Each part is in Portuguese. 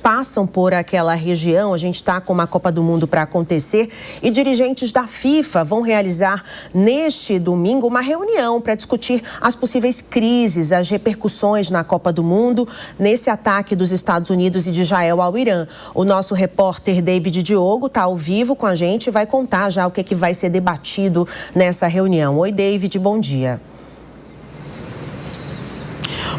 passam por aquela região. A gente está com uma Copa do Mundo para acontecer e dirigentes da FIFA vão realizar neste domingo uma reunião para discutir as possíveis crises, as repercussões na Copa do Mundo nesse ataque dos Estados Unidos e de Israel ao Irã. O nosso repórter David Diogo está ao vivo com a gente e vai contar já o que vai ser debatido nessa reunião. Oi, David, bom dia.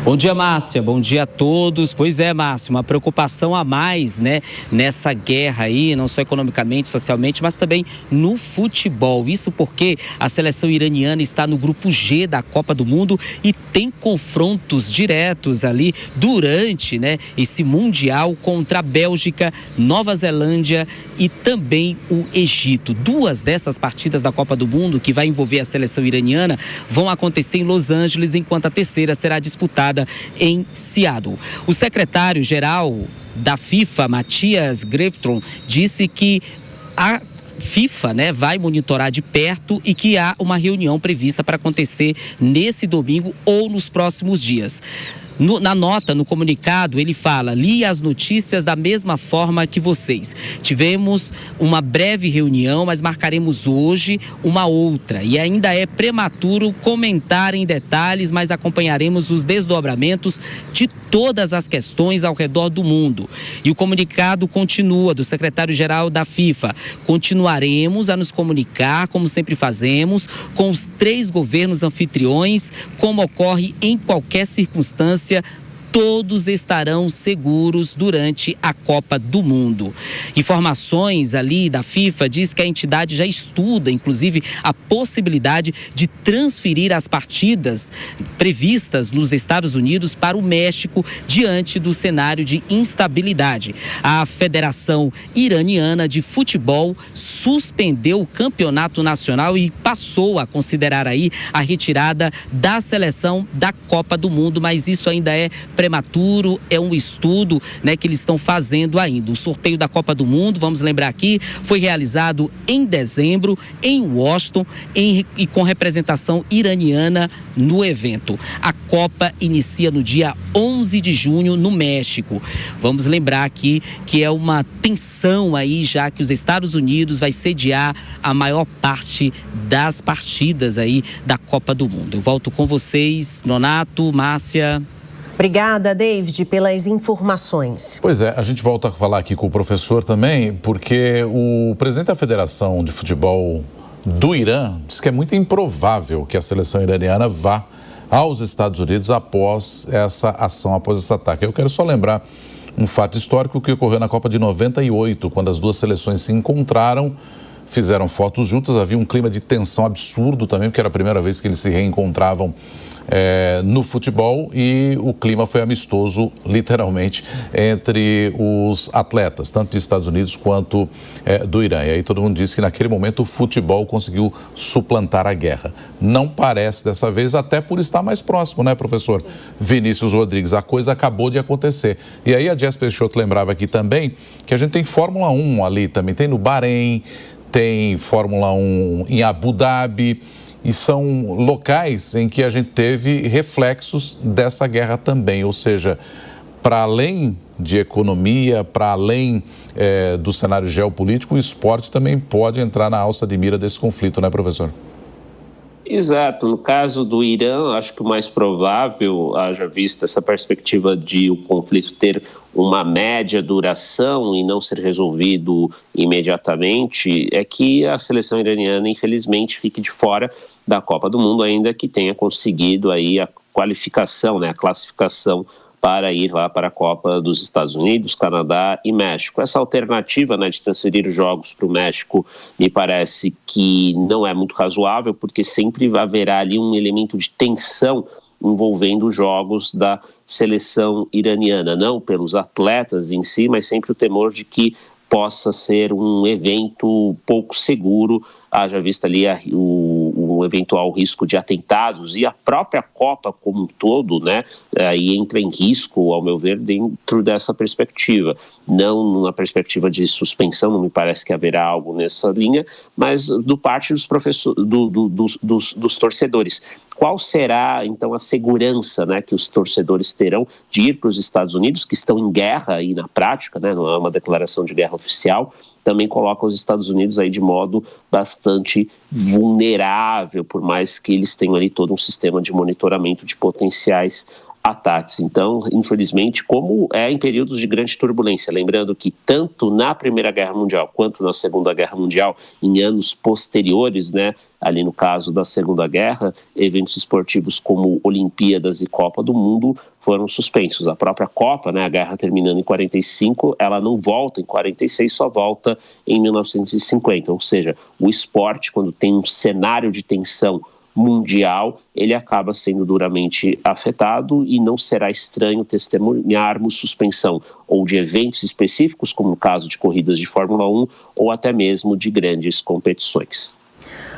Bom dia, Márcia. Bom dia a todos. Pois é, Márcia, uma preocupação a mais, né, nessa guerra aí, não só economicamente, socialmente, mas também no futebol. Isso porque a seleção iraniana está no grupo G da Copa do Mundo e tem confrontos diretos ali durante, né, esse Mundial contra a Bélgica, Nova Zelândia e também o Egito. Duas dessas partidas da Copa do Mundo, que vai envolver a seleção iraniana, vão acontecer em Los Angeles, enquanto a terceira será disputada em Seattle. O secretário-geral da FIFA, Matthias Grefton, disse que a FIFA, né, vai monitorar de perto e que há uma reunião prevista para acontecer nesse domingo ou nos próximos dias. Na nota, no comunicado, ele fala: li as notícias da mesma forma que vocês. Tivemos uma breve reunião, mas marcaremos hoje uma outra. E ainda é prematuro comentar em detalhes, mas acompanharemos os desdobramentos de todas as questões ao redor do mundo. E o comunicado continua, do secretário-geral da FIFA: continuaremos a nos comunicar, como sempre fazemos, com os 3 governos anfitriões, como ocorre em qualquer circunstância. Todos estarão seguros durante a Copa do Mundo. Informações ali da FIFA diz que a entidade já estuda, inclusive, a possibilidade de transferir as partidas previstas nos Estados Unidos para o México diante do cenário de instabilidade. A Federação Iraniana de Futebol suspendeu o campeonato nacional e passou a considerar aí a retirada da seleção da Copa do Mundo, mas isso ainda é prematuro, é um estudo, né, que eles estão fazendo ainda. O sorteio da Copa do Mundo, vamos lembrar aqui, foi realizado em dezembro em Washington e com representação iraniana no evento. A Copa inicia no dia 11 de junho no México. Vamos lembrar aqui que é uma tensão aí, já que os Estados Unidos vai sediar a maior parte das partidas aí da Copa do Mundo. Eu volto com vocês, Nonato, Márcia. Obrigada, David, pelas informações. Pois é, a gente volta a falar aqui com o professor também, porque o presidente da Federação de Futebol do Irã diz que é muito improvável que a seleção iraniana vá aos Estados Unidos após essa ação, após esse ataque. Eu quero só lembrar um fato histórico que ocorreu na Copa de 98, quando as duas seleções se encontraram, fizeram fotos juntas, havia um clima de tensão absurdo também, porque era a primeira vez que eles se reencontravam no futebol, e o clima foi amistoso, literalmente, entre os atletas, tanto dos Estados Unidos quanto do Irã. E aí todo mundo disse que naquele momento o futebol conseguiu suplantar a guerra. Não parece dessa vez, até por estar mais próximo, né, professor Vinícius Rodrigues? A coisa acabou de acontecer. E aí a Jess Peixoto lembrava aqui também que a gente tem Fórmula 1 ali também, tem no Bahrein, tem Fórmula 1 em Abu Dhabi, e são locais em que a gente teve reflexos dessa guerra também, ou seja, para além de economia, para além do cenário geopolítico, o esporte também pode entrar na alça de mira desse conflito, né, professor? Exato. No caso do Irã, acho que o mais provável, haja visto essa perspectiva de o conflito ter uma média duração e não ser resolvido imediatamente, é que a seleção iraniana, infelizmente, fique de fora da Copa do Mundo, ainda que tenha conseguido aí a qualificação, né, a classificação para ir lá para a Copa dos Estados Unidos, Canadá e México. Essa alternativa, né, de transferir os jogos para o México me parece que não é muito razoável, porque sempre haverá ali um elemento de tensão envolvendo os jogos da seleção iraniana, não pelos atletas em si, mas sempre o temor de que possa ser um evento pouco seguro, haja vista ali o eventual risco de atentados, e a própria Copa como um todo, né, aí entra em risco, ao meu ver, dentro dessa perspectiva. Não na perspectiva de suspensão, não me parece que haverá algo nessa linha, mas do parte dos torcedores. qual será, então, a segurança, né, que os torcedores terão de ir para os Estados Unidos, que estão em guerra aí na prática, né, não é uma declaração de guerra oficial, também coloca os Estados Unidos aí de modo bastante vulnerável, por mais que eles tenham ali todo um sistema de monitoramento de potenciais ataques. Então, infelizmente, como é em períodos de grande turbulência, lembrando que tanto na Primeira Guerra Mundial quanto na Segunda Guerra Mundial, em anos posteriores, né, ali no caso da Segunda Guerra, eventos esportivos como Olimpíadas e Copa do Mundo foram suspensos. A própria Copa, né, a guerra terminando em 45, ela não volta em 46, só volta em 1950. Ou seja, o esporte, quando tem um cenário de tensão mundial, ele acaba sendo duramente afetado e não será estranho testemunharmos suspensão ou de eventos específicos, como o caso de corridas de Fórmula 1, ou até mesmo de grandes competições.